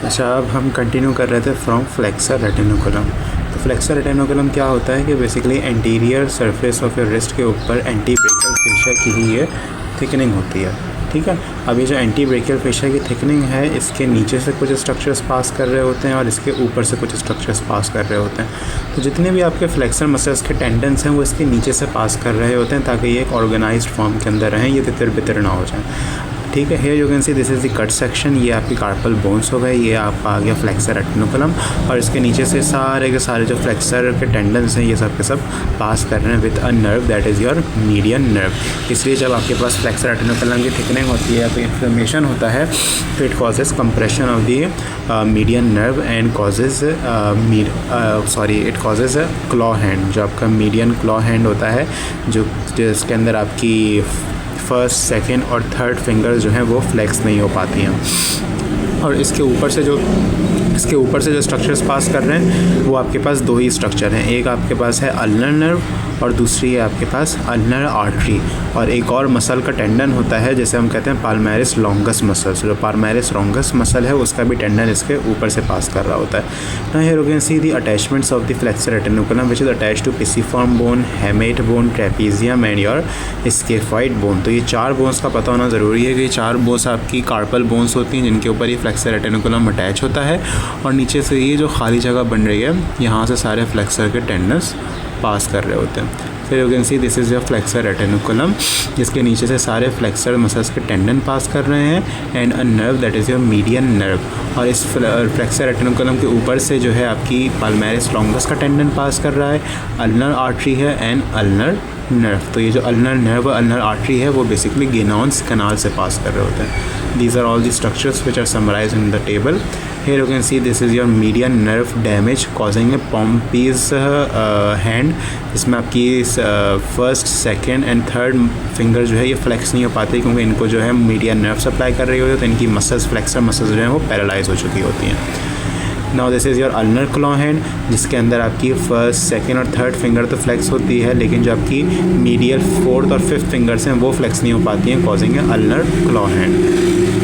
अच्छा, अब हम कंटिन्यू कर रहे थे फ्रॉम फ्लेक्सर रेटिनोकुलम। तो फ्लेक्सर रेटिनोकुलम क्या होता है कि basically anterior surface of your wrist के ऊपर एंटी ब्रेकियल फेशिया की ही ये थिकनिंग होती है। ठीक है, अब ये जो एंटी ब्रेकियल फेशिया की थिकनिंग है, इसके नीचे से कुछ स्ट्रक्चर्स पास कर रहे होते हैं और इसके ऊपर से कुछ स्ट्रक्चर्स पास कर रहे होते हैं। तो जितने भी आपके फ्लेक्सर मसल्स के टेंडन्स हैं वो इसके नीचे से पास कर रहे होते हैं ताकि ये एक ऑर्गेनाइज्ड फॉर्म के अंदर रहें, ये तितर बितर ना हो जाए। ठीक है, here you can see this is the cut section. ये आपकी कार्पल बोन्स हो गए, ये आपका आ गया फ्लेक्सर रेटिनोकुलम और इसके नीचे से सारे के सारे जो फ्लेक्सर के टेंडन्स हैं ये सब के सब पास कर रहे हैं with a nerve that is your median nerve. इसलिए जब आपके पास फ्लेक्सर रेटिनोकुलम की थिकनिंग होती है या फिर इन्फ्लेमेशन होता है तो it causes compression of the median nerve and causes it causes a claw hand. जो आपका मीडियन क्लॉ हैंड होता है जिसके अंदर आपकी फर्स्ट, सेकंड और थर्ड फिंगर जो हैं वो फ्लेक्स नहीं हो पाती हैं। और इसके ऊपर से जो स्ट्रक्चर्स पास कर रहे हैं वो आपके पास दो ही स्ट्रक्चर हैं। एक आपके पास है अल्नर नर्व और दूसरी है आपके पास अल्नर आर्टरी। और एक और मसल का टेंडन होता है जिसे हम कहते हैं पाल्मेरिस लॉन्गस मसल। जो पाल्मेरिस लॉन्गस मसल है उसका भी टेंडन इसके ऊपर से पास कर रहा होता है। Now here you can see the attachments of the flexor retinaculum which is attached to pisiform bone, hamate bone, trapezium and your scaphoid bone. तो ये चार बोन्स का पता होना ज़रूरी है कि ये चार बोन्स आपकी कार्पल बोन्स होती हैं जिनके ऊपर ये फ्लेक्सर रेटिनोकुलम अटैच होता है और नीचे से ये जो खाली जगह बन रही है यहाँ से सारे फ्लेक्सर के टेंडन्स पास कर रहे होते हैं। फिर you can see this is your flexor retinaculum जिसके नीचे से सारे फ्लेक्सर मसल्स के टेंडन पास कर रहे हैं and a nerve that is your median nerve. और इस फ्लेक्सर रेटिनोकुलम के ऊपर से जो है आपकी पाल्मेरिस लॉन्गस का टेंडन पास कर रहा है, अल्नर आर्टरी है एंड अल्नर नर्व। तो ये जो अल्नर नर्व और अल्नर आर्टरी है वो बेसिकली गेनॉन्स कैनाल से पास कर रहे होते हैं। These are all the structures which are summarized in the table. Here you can see this is your median nerve damage causing a Pompey's hand, जिसमें आपकी first, second and third finger जो है ये फ्लेक्स नहीं हो पाती क्योंकि इनको जो है मीडियन नर्व सप्लाई कर रही होती है तो इनकी मसल्स, फ्लेक्सर मसल्स जो हैं वो पैरालाइज हो चुकी होती हैं। Now this is your ulnar claw hand जिसके अंदर आपकी फर्स्ट, सेकंड और थर्ड फिंगर तो फ्लेक्स होती है लेकिन जो आपकी मीडियल फोर्थ और फिफ्थ फिंगर्स हैं वो फ्लेक्स नहीं हो पाती हैं, कॉजिंग अल्नर क्लॉ हैंड।